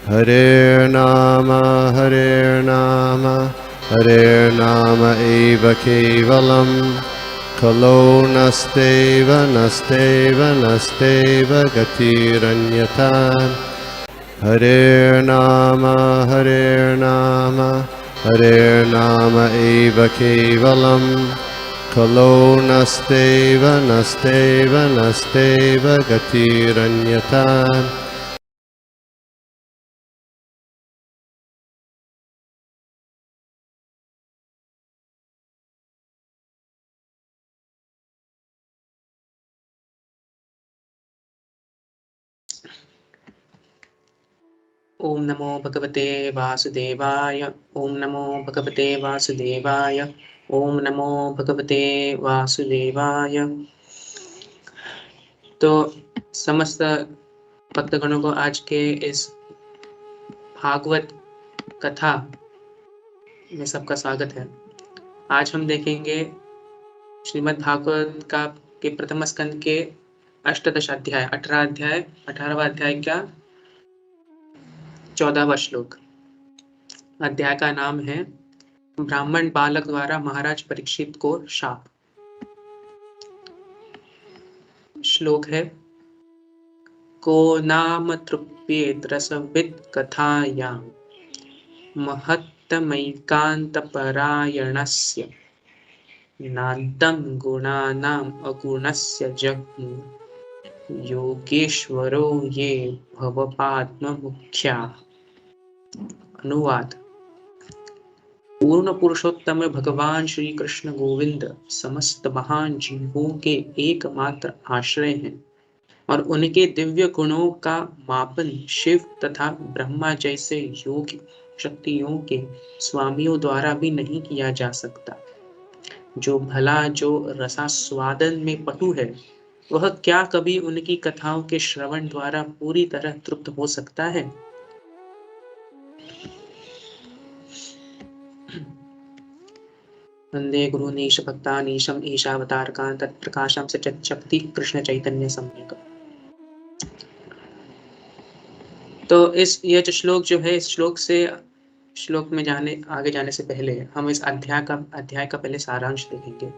Hare Nama Hare Nama eva kevalam Kalo nasteva nasteva nasteva gatiranyatan Hare Nama Hare Nama eva kevalam Kalo nasteva nasteva nasteva gatiranyatan ओम नमो भगवते वासुदेवाय। ओम नमो भगवते वासुदेवाय। ओम नमो भगवते वासुदेवाय। तो समस्त भक्तगणों को आज के इस भागवत कथा में सबका स्वागत है। आज हम देखेंगे श्रीमद् भागवत का के प्रथम स्कंद के अष्टादश अध्याय 18वां अध्याय का 14वां श्लोक। अध्याय का नाम है ब्राह्मण बालक द्वारा महाराज परीक्षित को शाप। श्लोक है को नाम तृप्येत रसविद कथायां महत्तमैकान्तपरायणस्य नान्तं गुणानाम् अगुणस्य जग्मु योगेश्वरो ये भवपात्ममुख्याः। अनुवाद। पूर्ण पुरुषोत्तम भगवान श्री कृष्ण गोविंद समस्त महान जीवों के एकमात्र आश्रय हैं और उनके दिव्य गुणों का मापन शिव तथा ब्रह्मा जैसे योगी शक्तियों के स्वामियों द्वारा भी नहीं किया जा सकता। जो भला जो रसास्वादन में पटु है वह क्या कभी उनकी कथाओं के श्रवण द्वारा पूरी तरह तृप्त हो सकता है। वंदे गुरुनीश भक्तानीशम ईशावतारकान् तत्प्रकाशं सच्चित्शक्ति कृष्ण चैतन्य सम्यक। तो ये जो श्लोक जो है, इस श्लोक में आगे जाने से पहले हम इस अध्याय का पहले सारांश देखेंगे।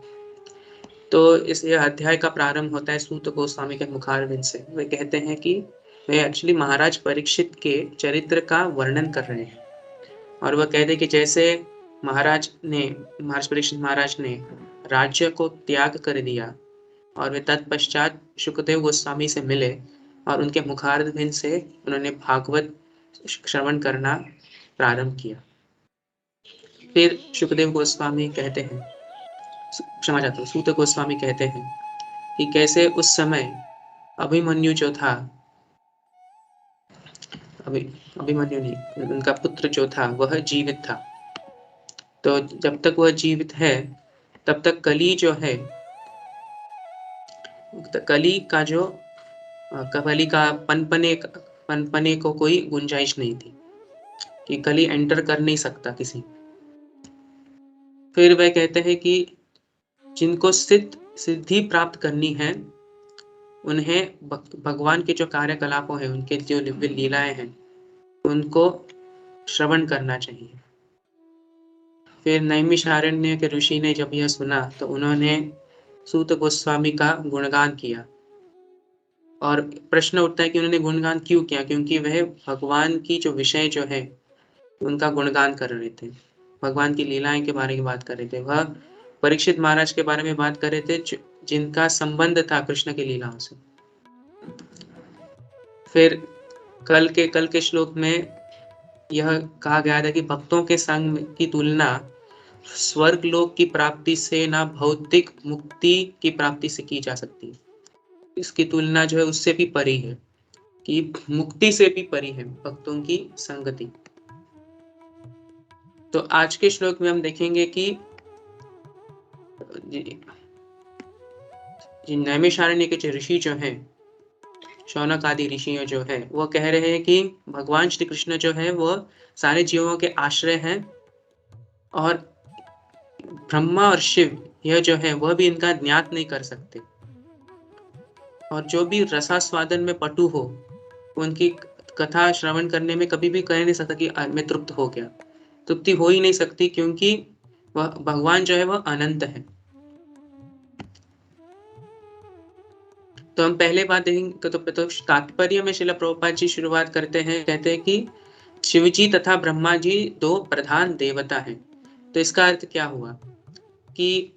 तो इस अध्याय का प्रारंभ होता है सूत गोस्वामी के मुखारविंद से। वे कहते हैं कि वे एक्चुअली महाराज परीक्षित के चरित्र का वर्णन कर रहे हैं और वह कहते हैं कि जैसे महाराज परीक्षित महाराज ने राज्य को त्याग कर दिया और वे तत्पश्चात शुकदेव गोस्वामी से मिले और उनके मुखारविंद से उन्होंने भागवत श्रवण करना प्रारंभ किया। फिर शुकदेव गोस्वामी कहते हैं, क्षमा चाहता हूँ, सूत गोस्वामी कहते हैं कि कैसे उस समय अभिमन्यु जो था, अभिमन्यु नहीं, उनका पुत्र जो था वह जीवित था। तो जब तक वह जीवित है तब तक कली जो है, कली का पनपने को कोई गुंजाइश नहीं थी कि कली एंटर कर नहीं सकता किसी। फिर वह कहते हैं कि जिनको सिद्धि प्राप्त करनी है उन्हें भगवान के जो कार्यकलापों हैं, उनके जो दिव्य लीलाएं हैं, उनको श्रवण करना चाहिए। फिर नैमिषारण्य के ऋषि ने जब यह सुना तो उन्होंने सूत गोस्वामी का गुणगान किया। और प्रश्न उठता है कि उन्होंने गुणगान क्यों किया, क्योंकि वह भगवान की जो विषय जो है उनका गुणगान कर रहे थे, भगवान की लीलाएं के बारे में बात कर रहे थे। वह परीक्षित महाराज के बारे में बात कर रहे थे जिनका संबंध था कृष्ण की लीलाओं से। फिर कल के श्लोक में यह कहा गया था कि भक्तों के संग की तुलना स्वर्ग लोक की प्राप्ति से ना भौतिक मुक्ति की प्राप्ति से की जा सकती। इसकी तुलना जो है उससे भी परी है, कि मुक्ति से भी परी है भक्तों की संगति। तो आज के श्लोक में हम देखेंगे कि नैमिषारण्य के जो ऋषि जो हैं, शौनक आदि ऋषि जो है, वो कह रहे हैं कि भगवान श्री कृष्ण जो है वो सारे जीवों के आश्रय हैं और ब्रह्मा और शिव यह जो है वह भी इनका ज्ञात नहीं कर सकते। और जो भी रसास्वादन में पटु हो उनकी कथा श्रवण करने में कभी भी कह नहीं सकता कि मैं तृप्त हो गया। तृप्ति हो ही नहीं सकती, क्योंकि वह भगवान जो है वह अनंत है। तो हम पहले बात देखेंगे, तो तात्पर्य में श्रील प्रभुपाद जी शुरुआत करते हैं, कहते हैं कि शिव जी तथा ब्रह्मा जी दो प्रधान देवता हैं। तो इसका अर्थ क्या हुआ कि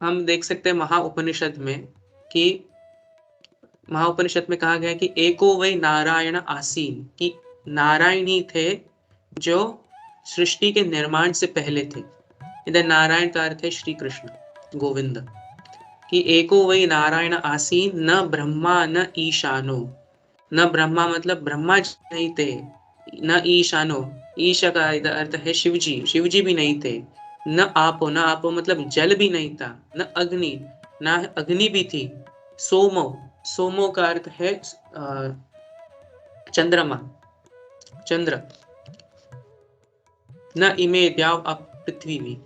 हम देख सकते हैं महाउपनिषद में कि महाउपनिषद में कहा गया कि एको वै नारायण आसीन, कि नारायण ही थे जो सृष्टि के निर्माण से पहले थे। इधर नारायण का अर्थ है श्री कृष्ण गोविंद, कि एको वै नारायण आसीन न ब्रह्मा न ईशानो। न ब्रह्मा मतलब ब्रह्मा जी नहीं थे, न ईशानो, ईशा का इधर अर्थ है शिवजी, शिवजी भी नहीं थे। न आपो, न आपो मतलब जल भी नहीं था। न अग्नि, न अग्नि भी थी। सोमो, सोमो का अर्थ है चंद्रमा, चंद्र। न इमे द्याव पृथ्वी भी,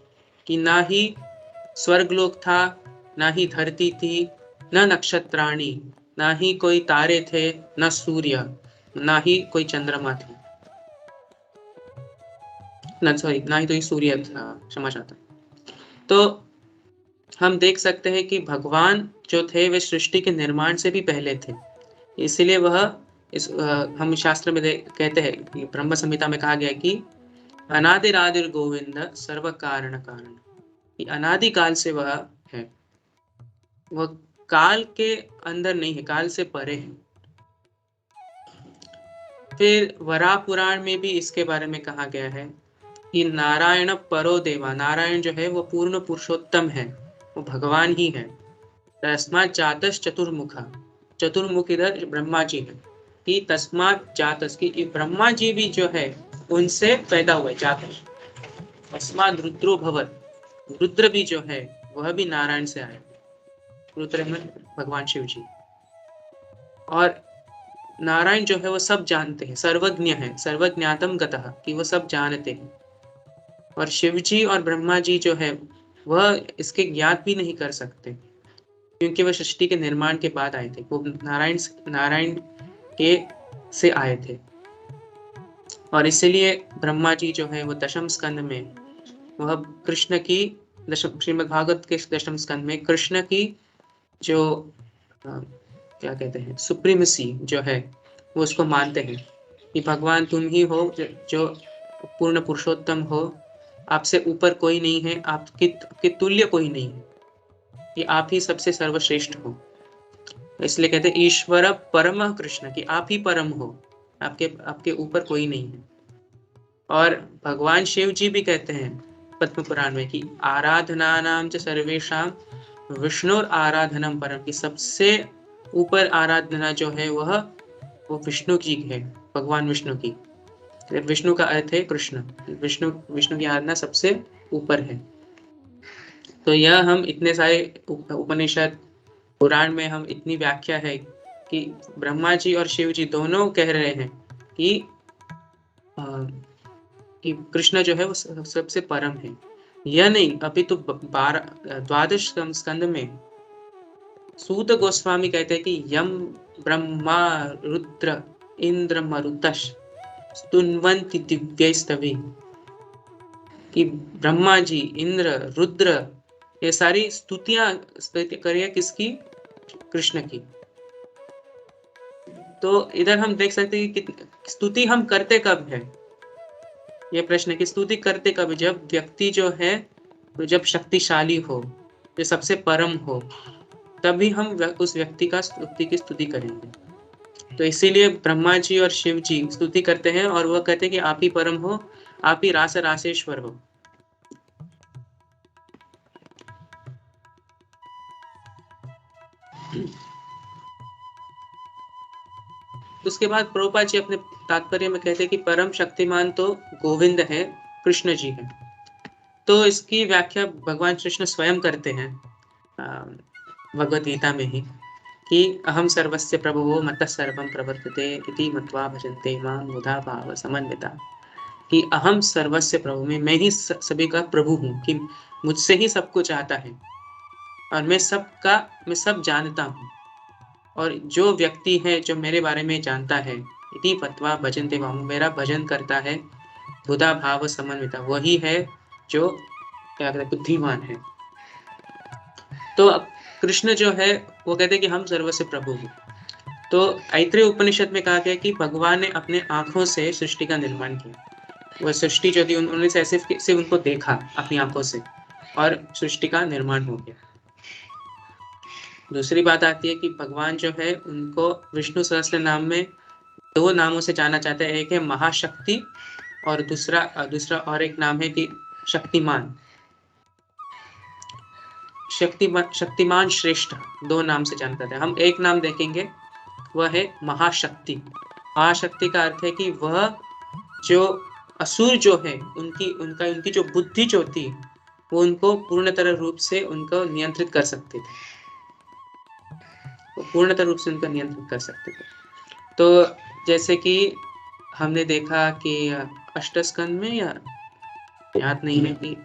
कि ना ही स्वर्गलोक था, ना ही धरती थी, न नक्षत्राणी, ना ही कोई तारे थे, न सूर्य, ना ही कोई चंद्रमा थी, ना ही कोई सूर्य था, क्षमा चाहता। तो हम देख सकते हैं कि भगवान जो थे वे सृष्टि के निर्माण से भी पहले थे। इसलिए वह हम शास्त्र में कहते हैं कि ब्रह्म संहिता में कहा गया कि अनादिरादिर गोविंद सर्व कारण कारण, कि अनादि काल से वह है, वह काल के अंदर नहीं है, काल से परे है। फिर वराह पुराण में भी इसके बारे में कहा गया है कि नारायण परो देवा, नारायण जो है वो पूर्ण पुरुषोत्तम है, वो भगवान ही है। तस्मात् जातस चतुर्मुख, चतुर्मुख इधर ब्रह्मा जी है, कि तस्मात् जातस, की ब्रह्मा जी भी जो है उनसे पैदा हुए, जातस। तस्मात् रुद्रो भवत, रुद्र भी जो है वह भी नारायण से आए, रुद्र में भगवान शिव जी। और नारायण जो है वो सब जानते हैं, सर्वज्ञ है, सर्वज्ञातम गतः, कि वो सब जानते हैं। और शिव जी और ब्रह्मा जी जो है वह इसके ज्ञात भी नहीं कर सकते, क्योंकि वह सृष्टि के निर्माण के बाद आए थे, वो नारायण के से आए थे। और इसलिए ब्रह्मा जी जो है वो दशम स्कंद में वह कृष्ण की, श्रीमद् भागवत के दशम स्कंद में कृष्ण की जो क्या कहते हैं सुप्रीमेसी जो है वो उसको मानते हैं कि भगवान तुम ही हो जो पूर्ण पुरुषोत्तम हो, आपसे ऊपर कोई नहीं है, आपके तुल्य कोई नहीं है, कि आप ही सबसे सर्वश्रेष्ठ हो। इसलिए कहते हैं ईश्वर परम कृष्ण, कि आप ही परम हो, आपके ऊपर कोई नहीं है। और भगवान शिव जी भी कहते हैं पद्म पुराण में कि आराधना नाम च सर्वेषां विष्णुर आराधनम परम, की सबसे ऊपर आराधना जो है वो विष्णु की है, भगवान विष्णु की। विष्णु का अर्थ है कृष्ण, विष्णु की आराधना सबसे ऊपर है। तो यह हम इतने सारे उपनिषद पुराण में हम इतनी व्याख्या है कि ब्रह्मा जी और शिव जी दोनों कह रहे हैं कि कृष्ण जो है वो सबसे परम है। यह नहीं, अभी तो 12 स्कंद में सूत गोस्वामी कहते हैं कि यम ब्रह्मा रुद्र इंद्र मरुतश स्तुन्वन्ति दिव्यैस्तवे, कि ब्रह्मा जी, इंद्र, रुद्र, ये सारी स्तुतियां करिए किसकी? कृष्ण की। तो इधर हम देख सकते हैं कि स्तुति हम करते कब है, ये प्रश्न है कि स्तुति करते कब? जब व्यक्ति जो है जब शक्तिशाली हो, जो सबसे परम हो, तभी हम उस व्यक्ति की स्तुति करेंगे। तो इसीलिए ब्रह्मा जी और शिव जी स्तुति करते हैं और वह कहते हैं कि आप ही परम हो, आप ही रास रासेश्वर हो। उसके बाद प्रभुपाद जी अपने तात्पर्य में कहते हैं कि परम शक्तिमान तो गोविंद है, कृष्ण जी है। तो इसकी व्याख्या भगवान कृष्ण स्वयं करते हैं भगवद गीता में ही, कि अहम सर्वस्य प्रभुवो मत्तः सर्वं प्रवर्तते इति मत्वा भजन्ते मां मुधा भाव समन्विता, कि अहम सर्वस्य प्रभु, मैं ही सभी का प्रभु हूँ, कि मुझसे ही सब कुछ आता है और मैं सब जानता हूँ। और जो व्यक्ति है जो मेरे बारे में जानता है, इति पत्वा भजन्ते माम, मेरा भजन करता है, बुधा भाव समन्विता, वही है जो क्या कहते हैं बुद्धिमान है। तो अब कृष्ण जो है वो कहते हैं कि हम सर्वस्व प्रभु हैं। तो ऐत्रेय उपनिषद में कहा गया कि भगवान ने अपने आंखों से सृष्टि का निर्माण किया। वह सृष्टि जो थी उन्होंने सिर्फ उनको देखा अपनी आंखों से और सृष्टि का निर्माण हो गया। दूसरी बात आती है कि भगवान जो है उनको विष्णु सहस्त्र नाम में 2 नामों से जाना चाहते हैं। एक है महाशक्ति और दूसरा और एक नाम है कि शक्तिमान। शक्तिमान श्रेष्ठ 2 नाम से जाना जाता है। हम एक नाम देखेंगे, वह है महाशक्ति। महाशक्ति का अर्थ है कि वह जो असुर जो है उनकी जो बुद्धि जो थी वो उनको पूर्णतः रूप से उनको नियंत्रित कर सकते थे। वो पूर्णतः रूप से उनका नियंत्रित कर सकते थे। तो जैसे कि हमने देखा कि अष्टस्कंद में या याद नहीं है कि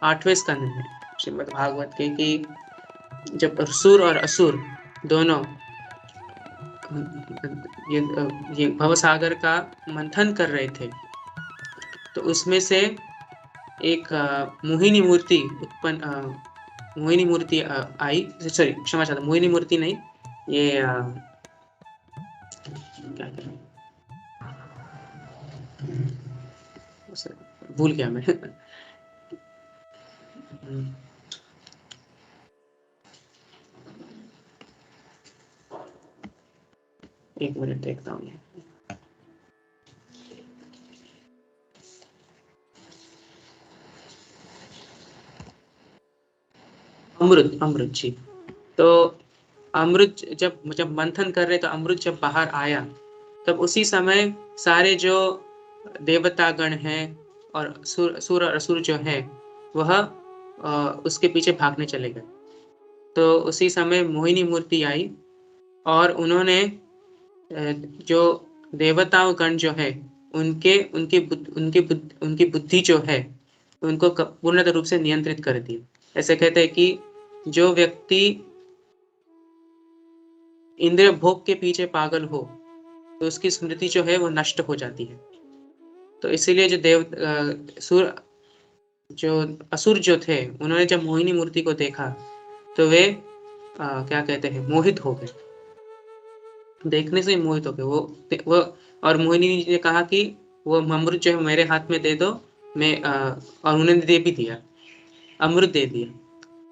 8वें स्कंद में श्रीमद् भागवत के कि जब सुर और असुर दोनों ये भवसागर का मंथन कर रहे थे, तो उसमें से एक मोहिनी मूर्ति आई, सॉरी क्षमा चाहता, मोहिनी मूर्ति नहीं, ये क्या भूल गया मैं। एक मिनट देखता हूँ। अमृत जी। तो अमृत जब मंथन कर रहे तो अमृत जब बाहर आया तब उसी समय सारे जो देवतागण हैं और सुर और असुर जो है वह उसके पीछे भागने चले गए। तो उसी समय मोहिनी मूर्ति आई और उन्होंने जो देवताओं गण जो है उनकी बुद्धि जो है उनको पूर्णतः रूप से नियंत्रित कर दी। ऐसे कहते हैं कि जो व्यक्ति इंद्रिय भोग के पीछे पागल हो तो उसकी स्मृति जो है वो नष्ट हो जाती है। तो इसीलिए जो असुर जो थे उन्होंने जब मोहिनी मूर्ति को देखा तो वे क्या कहते हैं मोहित हो गए, देखने से ही मोहित हो गए। वो और मोहिनी जी ने कहा कि वो अमृत जो है मेरे हाथ में दे दो, मैं और उन्होंने दे भी दिया, अमृत दे दिया।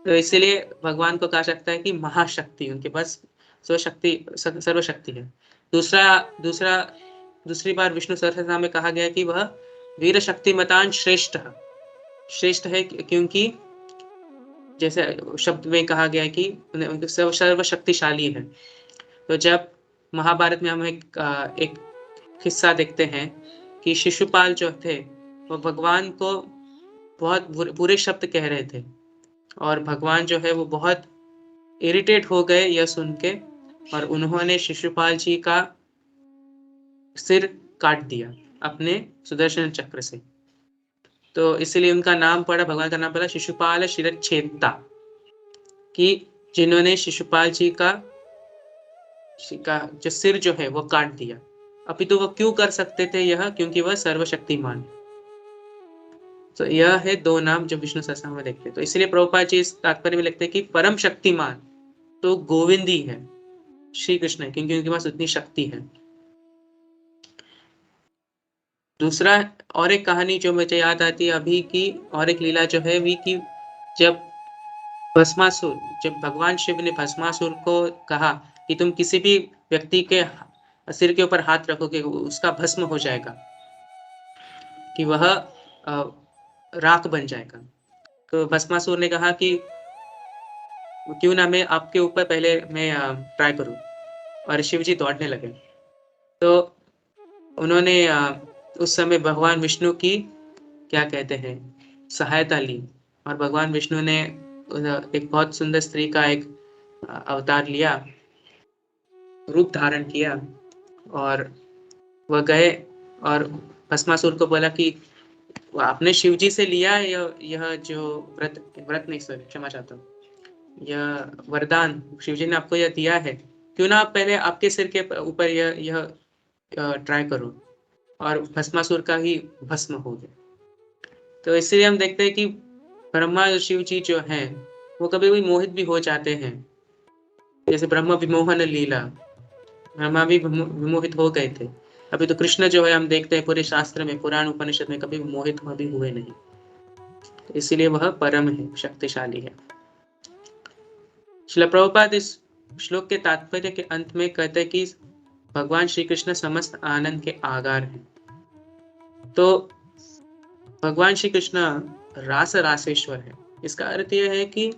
तो इसलिए भगवान को कहा सकता है कि महाशक्ति उनके पास सर्वशक्ति है। दूसरी बार विष्णु सहस्त्रनाम में कहा गया कि वह वीर शक्तिमतान श्रेष्ठ है क्योंकि जैसे शब्द में कहा गया कि उनके सर्वशक्तिशाली है। तो जब महाभारत में हम एक किस्सा देखते हैं कि शिशुपाल जो थे वो भगवान को बहुत बुरे शब्द कह रहे थे और भगवान जो है वो बहुत इरिटेट हो गए यह सुन के और उन्होंने शिशुपाल जी का सिर काट दिया अपने सुदर्शन चक्र से। तो इसलिए उनका नाम पड़ा, भगवान का नाम पड़ा शिशुपाल शिरच्छेदता, कि जिन्होंने शिशुपाल जी का जो सिर जो है वो काट दिया। अभी तो वो क्यों कर सकते थे यह? क्योंकि वह सर्वशक्तिमान। तो यह है 2 नाम जो विष्णु सहस्त्रनाम में देखते हैं। तो इसलिए प्रभुपाद जी इस तात्पर्य में लिखते हैं कि परम शक्तिमान तो गोविंद ही है, श्री कृष्ण है, क्योंकि उनके पास उतनी शक्ति है। दूसरा और एक कहानी जो मुझे याद आती है अभी की, और एक लीला जो है भी कि जब भगवान शिव ने भस्मासुर को कहा कि तुम किसी भी व्यक्ति के सिर के ऊपर हाथ रखोगे उसका भस्म हो जाएगा, कि वह राख बन जाएगा। तो भस्मासुर ने कहा कि क्यों ना मैं आपके ऊपर पहले मैं ट्राई करूं, और शिव जी दौड़ने लगे। तो उन्होंने उस समय भगवान विष्णु की क्या कहते हैं सहायता ली और भगवान विष्णु ने एक बहुत सुंदर स्त्री का एक अवतार लिया, रूप धारण किया, और वह गए और भस्मासुर को बोला कि आपने शिव जी से लिया यह जो व्रत नहीं, सॉरी क्षमा चाहता हूँ, यह वरदान शिव जी ने आपको यह दिया है क्यों ना आप पहले आपके सिर के ऊपर यह ट्राई करो, और भस्मासुर का ही भस्म हो गया। तो इसलिए हम देखते हैं कि ब्रह्मा और शिव जी जो हैं वो कभी-कभी मोहित भी हो जाते हैं। जैसे ब्रह्म विमोहन लीला, ब्रह्मा भी विमोहित हो गए थे। अभी तो कृष्ण जो है हम देखते हैं पूरे शास्त्र में, पुराण उपनिषद में कभी मोहित कभी हुए नहीं। इसीलिए वह परम है, शक्तिशाली है। श्रील प्रभुपाद इस श्लोक के तात्पर्य के अंत में कहते हैं कि भगवान श्री कृष्ण समस्त आनंद के आगार हैं। तो भगवान श्री कृष्ण रास रासेश्वर है। इसका अर्थ यह है कि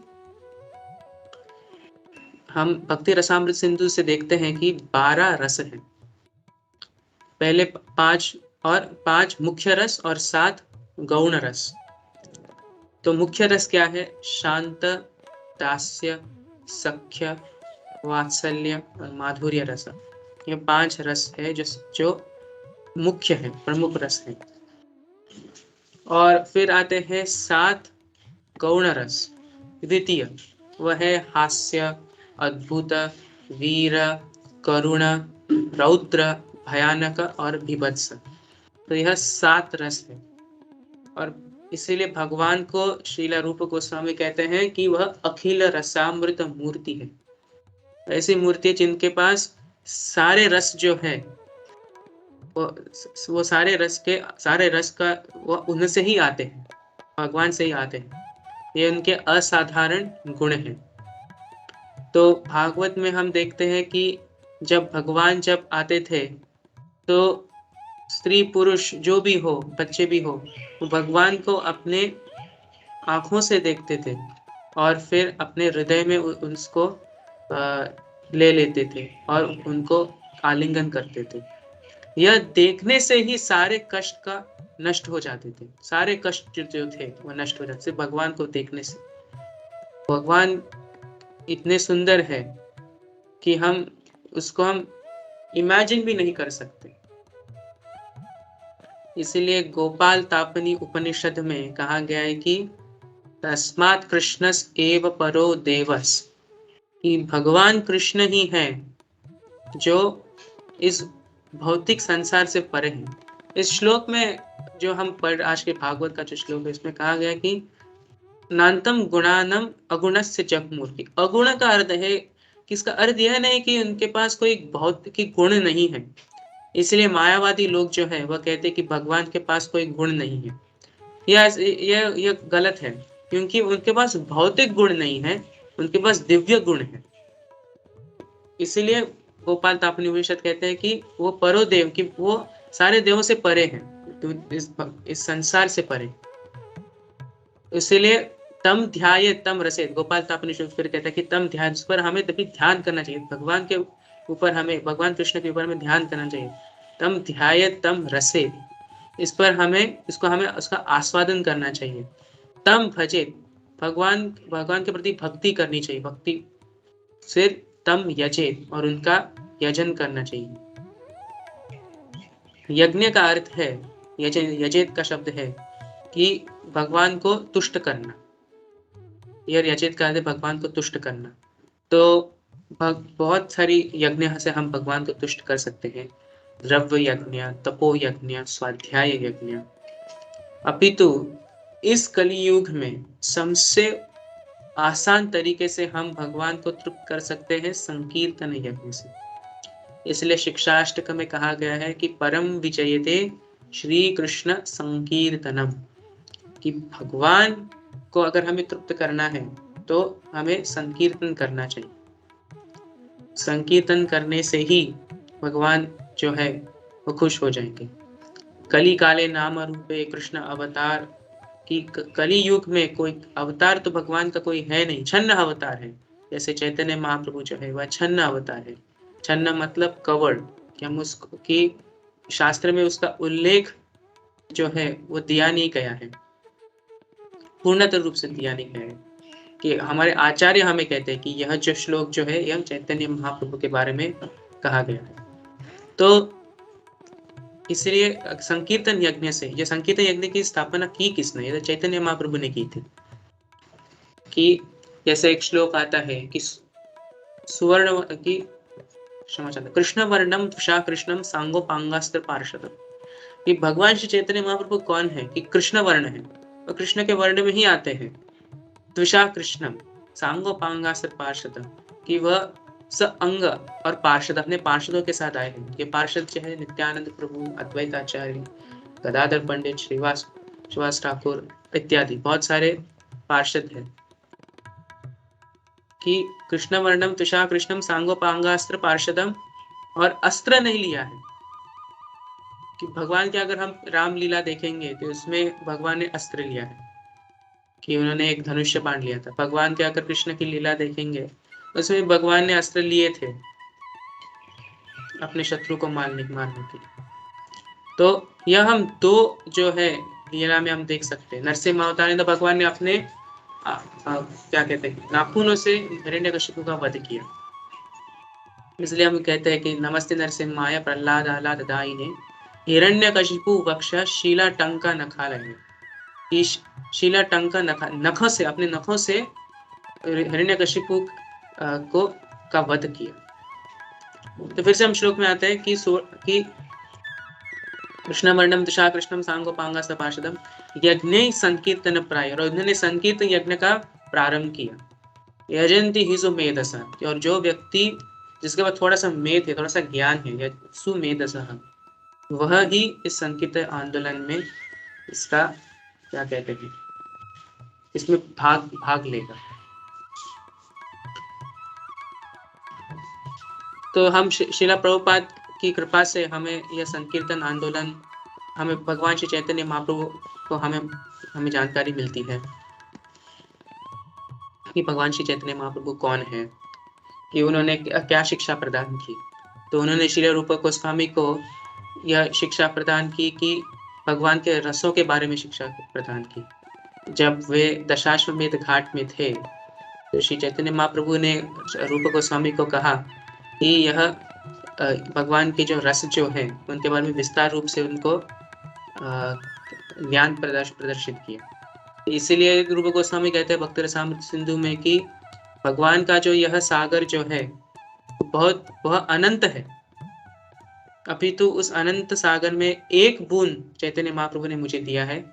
हम भक्ति रसामृत सिंधु से देखते हैं कि 12 रस हैं। पहले 5 मुख्य रस और 7 गौण रस। तो मुख्य रस क्या है? शांत, दास्य, सख्य, वात्सल्य और माधुर्य रस। ये 5 रस है जो मुख्य है, प्रमुख रस है। और फिर आते हैं 7 गौण रस। द्वितीय वह है हास्य, अद्भुत, वीर, करुण, रौद्र, भयानक और भीभत्स। तो यह 7 रस है। और इसीलिए भगवान को श्रील रूप गोस्वामी कहते हैं कि वह अखिल रसामृत मूर्ति है। ऐसी मूर्ति जिनके पास सारे रस जो है वो सारे रस का वो उनसे ही आते हैं, भगवान से ही आते हैं। ये उनके असाधारण गुण हैं। तो भागवत में हम देखते हैं कि जब भगवान आते थे तो स्त्री पुरुष जो भी हो, बच्चे भी हो, वो भगवान को अपने आंखों से देखते थे और फिर अपने हृदय में उसको ले लेते थे और उनको आलिंगन करते थे। यह देखने से ही सारे कष्ट का नष्ट हो जाते थे। सारे कष्ट जो थे वो नष्ट हो जाते थे भगवान को देखने से। भगवान इतने सुंदर है कि हम इमेजिन भी नहीं कर सकते। इसलिए गोपाल तापनी उपनिषद में कहा गया है कि तस्मात् कृष्णस् एव परो देवस्, कि भगवान कृष्ण ही है जो इस भौतिक संसार से परे है। इस श्लोक में जो हम पढ़ आज के भागवत का जो श्लोक है इसमें कहा गया कि नान्तम गुणानम अगुणस्य जगमूर्ति। अगुण का अर्थ है कि इसका अर्थ यह नहीं कि उनके पास कोई भौतिक गुण नहीं है। इसलिए मायावादी लोग जो है वह कहते हैं कि भगवान के पास कोई गुण नहीं है। यह गलत है, क्योंकि उनके पास भौतिक गुण नहीं है, उनके पास दिव्य गुण है। इसलिए गोपाल तापनी उपनिषद कहते हैं कि वो परोदेव, कि वो सारे देवों से परे हैं, तो इस संसार से परे। इसलिए तम ध्याये तम रसेत, गोपाल तापनी फिर कहता है कि तम ध्यान, इस पर हमें तभी ध्यान करना चाहिए। भगवान के ऊपर हमें, भगवान कृष्ण के ऊपर हमें ध्यान करना चाहिए। तम ध्याये तम रसेत, इस पर हमें उसका आस्वादन करना चाहिए। तम भजेत, भगवान के प्रति भक्ति करनी चाहिए। भक्ति फिर तम यजेत, और उनका यजन करना चाहिए। यज्ञ का अर्थ है, यजेत का शब्द है कि भगवान को तुष्ट करना। यह यजेत का अर्थ है भगवान को तुष्ट करना। तो बहुत सारी यज्ञ से हम भगवान को तुष्ट कर सकते हैं। द्रव्य यज्ञ, तपो यज्ञ, स्वाध्याय यज्ञ। अपितु इस कलियुग में सबसे आसान तरीके से हम भगवान को तृप्त कर सकते हैं संकीर्तन यज्ञ से। इसलिए शिक्षाष्टक में कहा गया है कि परम विजयते श्री कृष्ण संकीर्तनम, कि भगवान को अगर हमें तृप्त करना है तो हमें संकीर्तन करना चाहिए। संकीर्तन करने से ही भगवान जो है वो खुश हो जाएंगे। कली काले नाम रूपे कृष्ण अवतार, कि कली युग में कोई अवतार तो भगवान का कोई है नहीं, छन्न अवतार है। जैसे चैतन्य महाप्रभु जो है वह छन्न अवतार है। छन्न मतलब कवड़, कि हम उसको, कि शास्त्र में उसका उल्लेख जो है वो दिया नहीं गया है, पूर्णतः रूप से दिया नहीं गया है। कि हमारे आचार्य हमें कहते हैं कि यह जो श्लोक जो है यह चैतन्य महाप्रभु के बारे में कहा गया है। तो इसलिए संकीर्तन यज्ञ से, ये संकीर्तन यज्ञ की स्थापना की किसने? ये तो चैतन्य महाप्रभु ने की थी। कि जैसे एक श्लोक आता है कि सुवर्ण की क्षमा चाहता, कृष्ण वर्णम तुषा कृष्णम सांगोपांगास्त्र पार्षदम। कि भगवान श्री चैतन्य महाप्रभु कौन है? कि कृष्ण वर्ण है और कृष्ण के वर्ण में ही आते हैं। त्विषा कृष्णम सांगोपांगास्त्र पार्षदम, कि वह स अंग और पार्षद अपने पार्षदों के साथ आए हैं। ये पार्षद जो है नित्यानंद प्रभु, अद्वैताचार्य, गदाधर पंडित, श्रीवास ठाकुर इत्यादि बहुत सारे पार्षद हैं। कि कृष्ण वर्णम तुषा कृष्णम सांगोपांगास्त्र पार्षदम, और अस्त्र नहीं लिया है। कि भगवान के अगर हम रामलीला देखेंगे तो उसमें भगवान ने अस्त्र लिया है, कि उन्होंने एक धनुष्य बाण लिया था। भगवान के अगर कृष्ण की लीला देखेंगे उसमें भगवान ने अस्त्र लिए थे अपने शत्रु को मारने के लिए। तो यह हम दो जो है लीला में हम देख सकते हैं। नरसिंह अवतार में तो भगवान ने अपने क्या कहते हैं नाखूनों से हिरण्यकशिपु का वध किया। इसलिए हम कहते हैं कि नमस्ते नरसिम्हाय प्रहलाद आह्लाद दायिने हिरण्यकशिपु वक्ष शीला टंका नखालय। शीला टंका नखों से, अपने नखों से हिरण्यकशिपु को का वध किया। तो फिर से हम श्लोक में आते हैं कि कृष्ण वर्णम तुषा कृष्णम सांगोपांगास्त्र पार्षदम यज्ञ संकीर्तन प्राय, और उन्होंने संकीर्तन यज्ञ का प्रारंभ किया। यजंती ही सुमेधसा, और जो व्यक्ति जिसके पास थोड़ा सा मेध है, थोड़ा सा ज्ञान है, सुमेधसा, वह ही इस संकीर्तन आंदोलन में इसका क्या कहते हैं इसमें भाग लेगा। तो हम श्रीला प्रभुपाद की कृपा से हमें यह संकीर्तन आंदोलन, हमें भगवान श्री चैतन्य महाप्रभु को हमें जानकारी मिलती है कि भगवान श्री चैतन्य महाप्रभु कौन है, कि उन्होंने क्या शिक्षा प्रदान की। तो उन्होंने श्री रूप गोस्वामी को यह शिक्षा प्रदान की कि भगवान के रसों के बारे में शिक्षा प्रदान की। जब वे दशाश्वमेध घाट में थे तो श्री चैतन्य महाप्रभु ने रूप गोस्वामी को कहा कि यह भगवान के जो रस जो है उनके बारे में विस्तार रूप से उनको ज्ञान प्रदर्शित किया। इसीलिए रूप गोस्वामी कहते हैं भक्त रसामृत सिंधु में कि भगवान का जो यह सागर जो है वह अनंत है। अभी तो उस अनंत सागर में एक बूंद चैतन्य महाप्रभु ने मुझे दिया है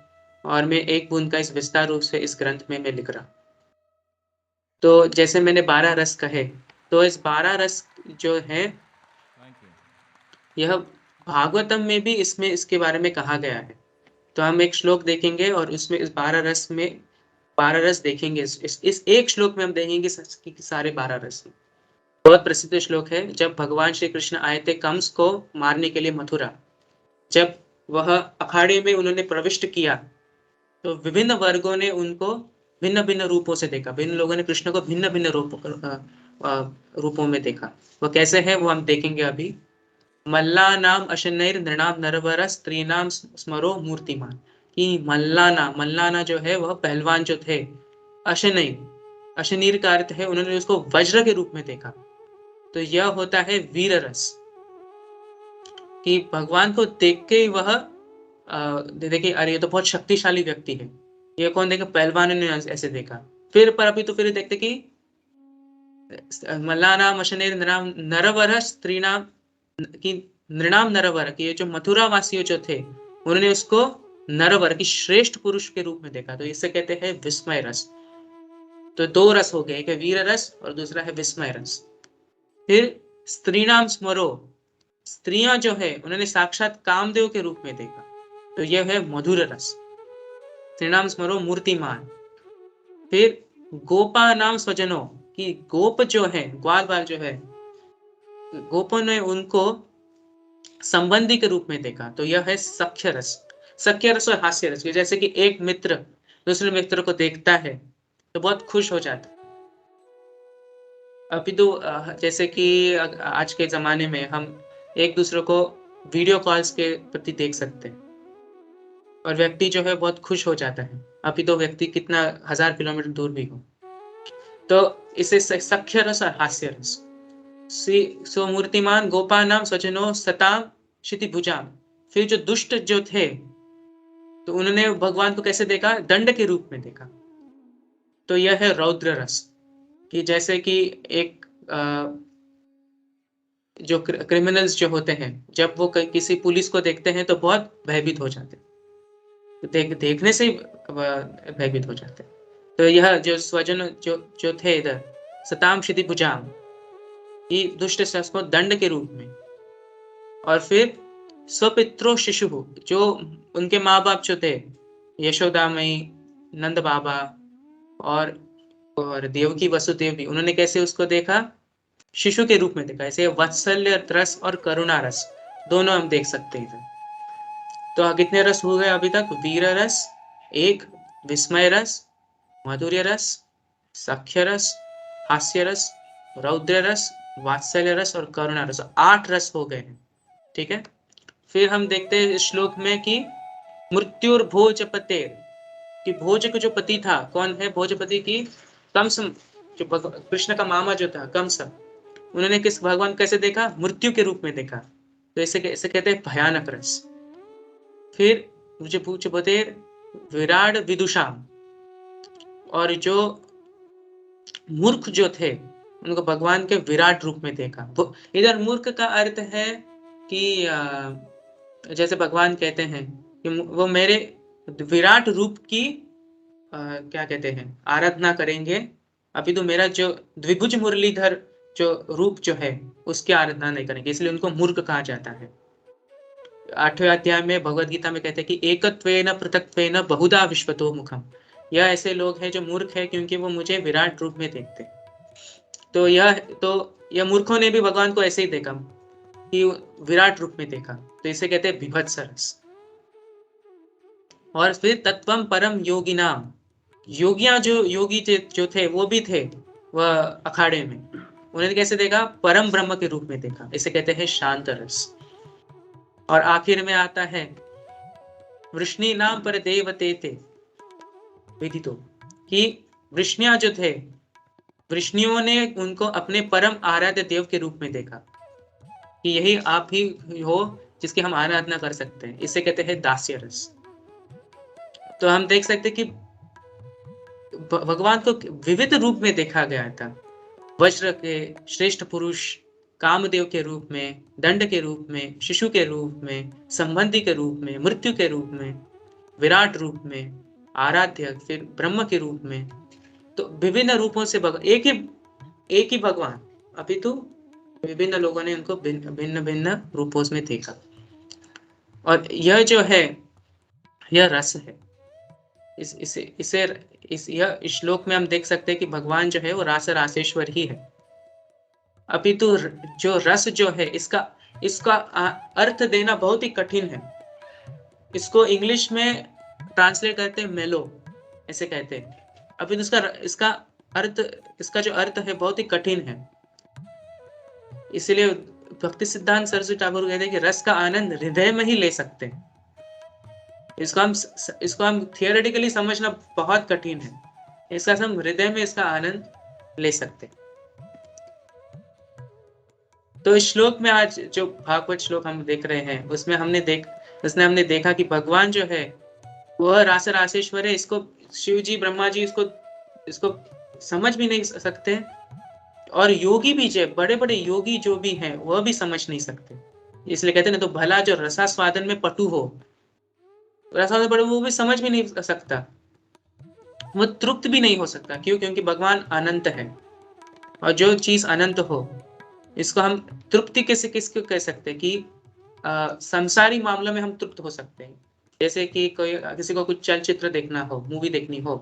और मैं एक बूंद का इस विस्तार रूप से इस ग्रंथ में मैं लिख रहा। तो जैसे मैंने 12 रस कहे, तो इस 12 रस जो है यह भागवतम में भी इसमें इसके बारे में कहा गया है। तो हम एक श्लोक देखेंगे और उसमें इस 12 रस में 12 रस देखेंगे। इस एक श्लोक में हम देखेंगे कि सारे 12 रस। बहुत प्रसिद्ध श्लोक है। जब भगवान श्री कृष्ण आए थे कंस को मारने के लिए मथुरा, जब वह अखाड़े में उन्होंने प्रविष्ट किया तो विभिन्न वर्गों ने उनको भिन्न भिन्न रूपों से देखा। भिन्न लोगों ने कृष्ण को भिन्न भिन्न रूपों में देखा। वो कैसे है वो हम देखेंगे अभी। मल्लानाम अशनैर नृणाम नरवर स्त्रीनाम स्मरो मूर्तिमान, कि मल्लाना जो है वह पहलवान जो थे, अशनीर का अर्थ है उन्होंने उसको वज्र के रूप में देखा। तो यह होता है वीर रस, कि भगवान को देख के वह देखिए अरे ये तो बहुत शक्तिशाली व्यक्ति है। ये कौन देखा? पहलवान ने ऐसे देखा। फिर देखते कि मल्लानाम अशनैर नरवर स्त्रीनाम कि नृणाम नरवर, कि ये जो मथुरा वासियों जो थे उन्होंने उसको नरवर की श्रेष्ठ पुरुष के रूप में देखा। तो इसे कहते हैं विस्मय रस। तो 2 रस हो गए, एक है वीर रस और दूसरा है विस्मय रस। फिर स्त्रीणाम स्मरो, स्त्रियां जो है उन्होंने साक्षात कामदेव के रूप में देखा। तो यह है मधुर रस। स्त्रीणाम स्मरो मूर्तिमान। फिर गोपा नाम स्वजनो, कि गोप जो है ग्वाल बाल जो है गोपों ने उनको संबंधी के रूप में देखा। तो यह है सख्य रस। सख्य रस और हास्य रस, जैसे कि एक मित्र दूसरे मित्र को देखता है तो बहुत खुश हो जाता है। अभी तो जैसे कि आज के जमाने में हम एक दूसरे को वीडियो कॉल्स के प्रति देख सकते हैं और व्यक्ति जो है बहुत खुश हो जाता है। अभी तो व्यक्ति कितना 1000 किलोमीटर दूर भी हो। तो इसे सख्य रस और हास्य रस। सो मूर्तिमान गोपा नाम स्वजनो सताम क्षिति भुजाम। फिर जो दुष्ट जो थे तो उन्होंने भगवान को कैसे देखा? दंड के रूप में देखा। तो यह है रौद्र रस, कि जैसे कि एक जो क्रिमिनल्स जो होते हैं, जब वो किसी पुलिस को देखते हैं तो बहुत भयभीत हो जाते हैं, देखने से ही भयभीत हो जाते हैं। तो यह जो स्वजन जो जो थे इधर, सताम क्षिति भुजाम, ये दुष्ट शख्स को दंड के रूप में, और फिर स्वपित्रो शिशु, जो उनके माँ बाप जो थे, यशोदा मई, नंद बाबा और देवकी वसुदेव भी, उन्होंने कैसे उसको देखा? शिशु के रूप में देखा। ऐसे वात्सल्य रस और करुणा रस दोनों हम देख सकते हैं। तो कितने रस हो गए अभी तक? वीर रस एक, विस्मय रस, माधुर्य रस, सख्य रस, हास्य रस, रौद्र रस, वात्सल्य रस और करुणा रस, 8 रस हो गए हैं। ठीक है। फिर हम देखते हैं इस श्लोक में कि मृत्युर भोजपते, कि भोज का जो पति था, कौन है भोजपति? की कंस, जो कृष्ण का मामा जो था कंस, उन्होंने किस भगवान कैसे देखा? मृत्यु के रूप में देखा। तो इसे कहते हैं भयानक रस। फिर मुझे भोजपते विराट विदुषा, और जो मूर्ख जो थे उनको भगवान के विराट रूप में देखा। इधर मूर्ख का अर्थ है कि जैसे भगवान कहते हैं कि वो मेरे विराट रूप की क्या कहते हैं, आराधना करेंगे, अभी तो मेरा जो द्विभुज मुरलीधर जो रूप जो है उसकी आराधना नहीं करेंगे, इसलिए उनको मूर्ख कहा जाता है। 8वें अध्याय में भगवद गीता में कहते हैं कि एकत्वेन पृथक्त्वेन बहुधा विश्वतो मुखम, यह ऐसे लोग हैं जो मूर्ख है क्योंकि वो मुझे विराट रूप में देखते। तो यह मूर्खों ने भी भगवान को ऐसे ही देखा कि विराट रूप में देखा, तो इसे कहते हैं विभत्स रस। और फिर तत्वम परम योगिनाम, योगियां जो योगी जो थे वो भी थे वह अखाड़े में, उन्होंने कैसे देखा? परम ब्रह्म के रूप में देखा, इसे कहते हैं शांत रस। और आखिर में आता है वृष्णि नाम पर देवते थे विदितो, कि वृष्णियां जो थे, वृष्णियों ने उनको अपने परम आराध्य देव के रूप में देखा कि यही आप ही हो जिसकी हम आराधना कर सकते हैं, इसे कहते हैं दास्य रस। तो हम देख सकते कि भगवान को विविध रूप में देखा गया था, वज्र के श्रेष्ठ पुरुष, कामदेव के रूप में, दंड के रूप में, शिशु के रूप में, संबंधी के रूप में, मृत्यु के रूप में, विराट रूप में, आराध्य, फिर ब्रह्म के रूप में। तो विभिन्न रूपों से एक ही भगवान, अभी तो विभिन्न लोगों ने उनको भिन्न भिन्न रूपों में देखा। और यह जो है यह रस है। इस श्लोक में हम देख सकते हैं कि भगवान जो है वो रास रासेश्वर ही है। अभी तो जो रस जो है इसका अर्थ देना बहुत ही कठिन है। इसको इंग्लिश में ट्रांसलेट करते हैं मेलो, ऐसे कहते हैं। अभी तो इसका जो अर्थ है बहुत ही कठिन है। इसलिए भक्ति सिद्धांत सरस्वती ठाकुर कहते हैं कि रस का आनंद हृदय में ही ले सकते हैं। इसको हम थियोरेटिकली समझना बहुत कठिन है, इसका हम हृदय में इसका आनंद ले सकते हैं। तो इस श्लोक में आज जो भागवत श्लोक हम देख रहे हैं उसमें हमने देखा कि भगवान जो है वह रास रासेश्वर है। इसको शिव जी, ब्रह्मा जी इसको समझ भी नहीं सकते, और योगी भी जो बड़े बड़े योगी जो भी हैं वह भी समझ नहीं सकते। इसलिए कहते हैं ना, तो भला जो रसास्वादन में पटु हो, रसास्वादन पटु, वो भी समझ भी नहीं सकता, वो तृप्त भी नहीं हो सकता। क्यों? क्योंकि भगवान अनंत है, और जो चीज अनंत हो इसको हम तृप्ति किसको कह सकते हैं कि संसारी मामलों में हम तृप्त हो सकते हैं। जैसे कि किसी को कुछ चलचित्र देखना हो, मूवी देखनी हो,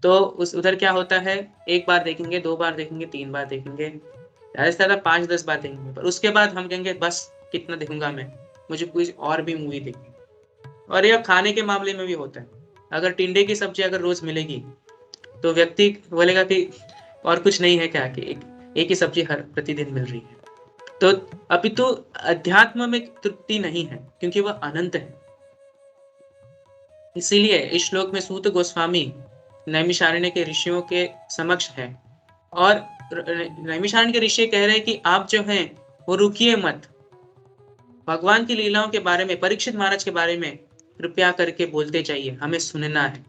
तो उधर क्या होता है, एक बार देखेंगे, 2 बार देखेंगे, 3 बार देखेंगे, ज्यादा से ज्यादा 5-10 बार देखेंगे, पर उसके बाद हम कहेंगे बस कितना देखूंगा मैं, मुझे कोई और भी मूवी देखनी। और यह खाने के मामले में भी होता है। अगर टिंडे की सब्जी अगर रोज मिलेगी तो व्यक्ति बोलेगा कि और कुछ नहीं है क्या, कि एक ही सब्जी हर प्रतिदिन मिल रही है। तो अभी तो अध्यात्म में तृप्ति नहीं है, क्योंकि वह अनंत है। इसीलिए इस श्लोक में सूत गोस्वामी नैमिषारण्य के ऋषियों के समक्ष है, और नैमिषारण्य के ऋषि कह रहे हैं कि आप जो हैं वो रुकिए मत, भगवान की लीलाओं के बारे में, परीक्षित महाराज के बारे में कृपया करके बोलते जाइए, हमें सुनना है।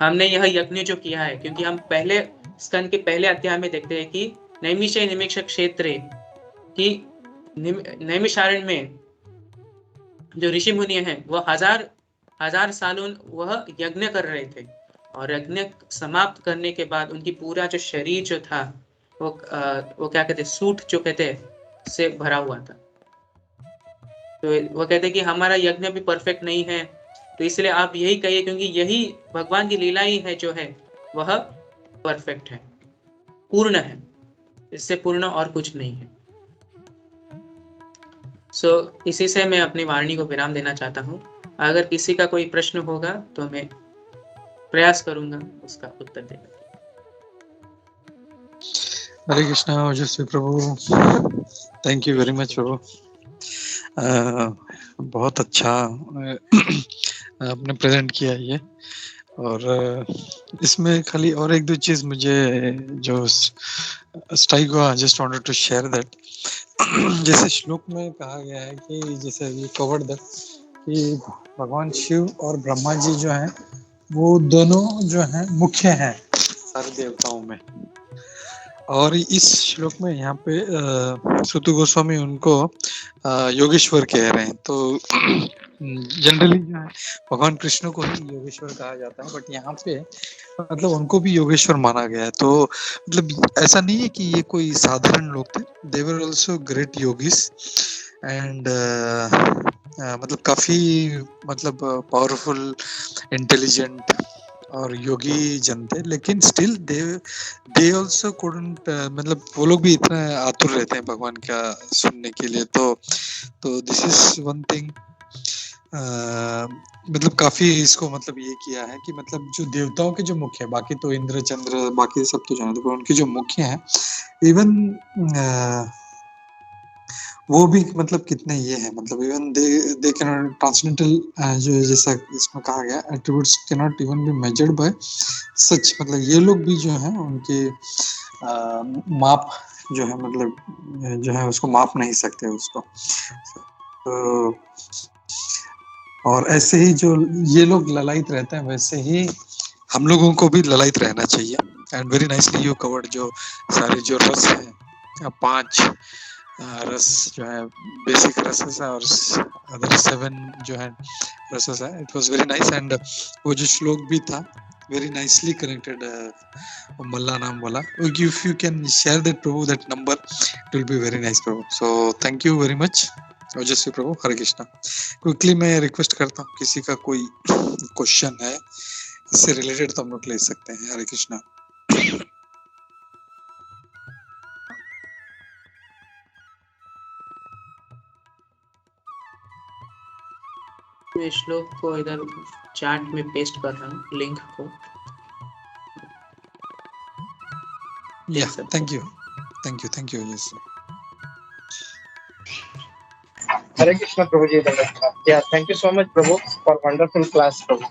हमने यह यज्ञ जो किया है, क्योंकि हम पहले स्कंद के पहले अध्याय में देखते हैं कि नैमिषे निमिष क्षेत्रे कि नैमिषारण्य में जो ऋषि मुनि हैं वो हजार सालों वह यज्ञ कर रहे थे, और यज्ञ समाप्त करने के बाद उनकी पूरा जो शरीर जो था वो क्या कहते, सूट जो कहते से भरा हुआ था। तो वो कहते कि हमारा यज्ञ भी परफेक्ट नहीं है, तो इसलिए आप यही कहिए, क्योंकि यही भगवान की लीला ही है जो है वह परफेक्ट है, पूर्ण है, इससे पूर्ण और कुछ नहीं है। इसी से मैं अपनी वाणी को विराम देना चाहता हूँ। अगर किसी का कोई प्रश्न होगा तो मैं प्रयास करूंगा उसका उत्तर देने का। हरे कृष्णा ओजस्वी प्रभु, थैंक यू वेरी मच प्रभु। बहुत अच्छा आपने प्रेजेंट किया ये, और इसमें खाली और एक दो चीज मुझे जो स्ट्राइक हुआ, just wanted to share that. जैसे श्लोक में कहा गया है कि जैसे वी कवर्ड दैट कि भगवान शिव और ब्रह्मा जी जो हैं वो दोनों जो हैं मुख्य हैं सारे देवताओं में, और इस श्लोक में यहाँ पे सुतु गोस्वामी उनको योगेश्वर कह रहे हैं। तो जनरली जो है भगवान कृष्ण को ही योगेश्वर कहा जाता है, बट यहाँ पे मतलब उनको भी योगेश्वर माना गया है। तो मतलब ऐसा नहीं है कि ये कोई साधारण लोग थे, they were also great yogis and मतलब काफी मतलब पावरफुल, इंटेलिजेंट और योगी जन थे, लेकिन स्टिल दे आल्सो कुडंट, मतलब वो लोग भी इतना आतुर रहते हैं भगवान का सुनने के लिए। तो दिस इज वन थिंग, मतलब काफी इसको मतलब ये किया है कि मतलब जो देवताओं के जो मुख्य है, बाकी तो इंद्र चंद्र बाकी सब तो जानते, पर उनके जो मुख्य हैं इवन वो भी मतलब कितने ये है, मतलब इवन दे कैन ट्रांसेंडेंटल, जो जैसा इसमें कहा गया, attributes can not even be measured by सच, मतलब ये लोग भी जो है उनके माप जो है, मतलब जो है उसको माप नहीं सकते उसको। तो और ऐसे ही जो ये लोग ललायित रहते हैं, वैसे ही हम लोगों को भी ललायित रहना चाहिए। And very nicely you covered जो सारे जो रस है, 5 रस जो है बेसिक रसेस है, और अदर 7 जो है रसेस है। It was very nice, and वो जो श्लोक भी था वेरी नाइसली कनेक्टेड, मल्ला नाम वाला। If you can share that Prabhu, that number, it will be very nice Prabhu. So thank you very much ओजस्वी प्रभु। हरे कृष्णा। क्विकली मैं रिक्वेस्ट करता हूँ, किसी का कोई क्वेश्चन है इससे रिलेटेड तो हम लोग ले सकते हैं। हरे कृष्णा। मैं श्लोक को इधर चैट में पेस्ट कर रहा हूँ, लिंक को। या thank you yes. Hare Krishna Prabhuji, yeah, thank you so much Prabhu for wonderful class Prabhu.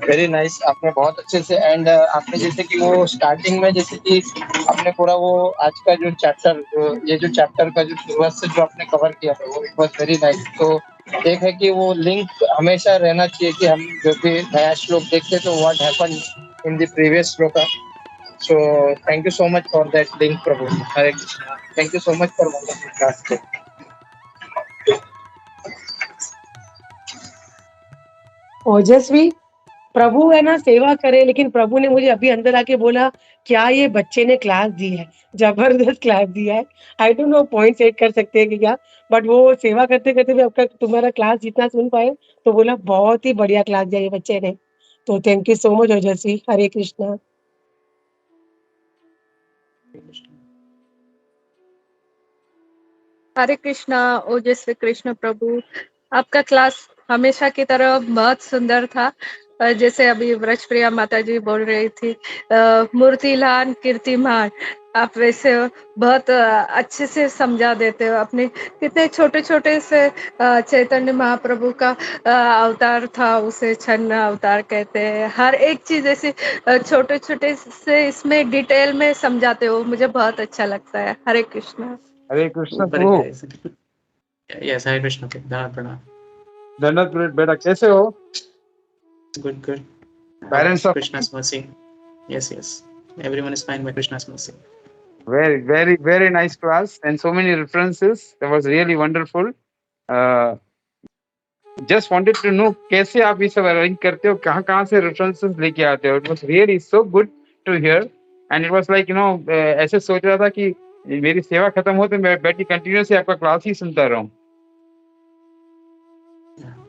Very nice आपने बहुत अच्छे से, एंड आपने जैसे कि वो स्टार्टिंग में जैसे कि आपने पूरा वो आज का जो चैप्टर, ये जो चैप्टर का जो शुरुआत से जो आपने कवर किया था वो इट वाज वेरी नाइस। तो एक है कि वो लिंक हमेशा रहना चाहिए कि हम जो भी नया श्लोक देखते तो what happen in the previous shloka. So thank you so much for that link Prabhu. Hare Krishna. Thank you so much for wonderful class. Ojaswi, प्रभु है ना सेवा करे, लेकिन प्रभु ने मुझे अभी अंदर आके बोला क्या ये बच्चे ने क्लास दी है, जबरदस्त क्लास दिया है। I don't know point set कर सकते हैं कि क्या, बट वो सेवा करते करते भी आपका तुम्हारा क्लास जितना सुन पाए तो बोला बहुत ही बढ़िया क्लास दिया ये बच्चे ने। तो थैंक यू सो मच ओजस्वी। हरे कृष्णा। हरे कृष्णा ओजस्वी कृष्ण प्रभु, आपका क्लास हमेशा की तरह बहुत सुंदर था। जैसे अभी व्रजप्रिया माता जी बोल रही थी, मूर्तिलान कीर्तिमान, आप वैसे बहुत अच्छे से समझा देते हो। अपने कितने छोटे छोटे से चैतन्य महाप्रभु का अवतार था, उसे छन्न अवतार कहते हैं। हर एक चीज ऐसे छोटे छोटे से इसमें डिटेल में समझाते हो, मुझे बहुत अच्छा लगता है। हरे कृष्णा। हरे कृष्ण ऊपर प्रभु। है ऐसे। यस, हरे कृष्ण के प्रणाम। धन्यवाद बेटा, कैसे हो? Good good. Parents of Krishna's mercy. Yes, yes. Everyone is fine by Krishna's mercy. Very nice class and so many references. That was really wonderful. Just wanted to know कैसे आप ये सब अरेंज करते हो, कहाँ से रेफरेंसेस लेके आते हो. It was really so good to hear and it was like ऐसे सोच रहा था कि मेरी सेवा खत्म हो तो मैं बैठ के कंटिन्यूसली आपका क्लास ही सुनता रहूं.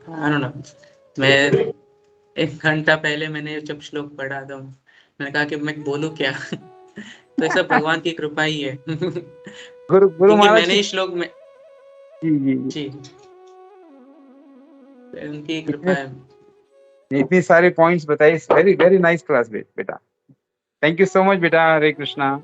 I don't know. मैं 1 घंटा पहले मैंने जब श्लोक पढ़ा तो मैंने कहा कि मैं बोलूं क्या. तो ये सब भगवान की कृपा ही है. गुरु क्योंकि महाराज मैंने ही श्लोक में जी उनकी कृपा है. इतनी सारे पॉइंट्स बताए. वेरी नाइस क्लास बेटा. थैंक यू सो मच बेटा. हरे कृष्णा.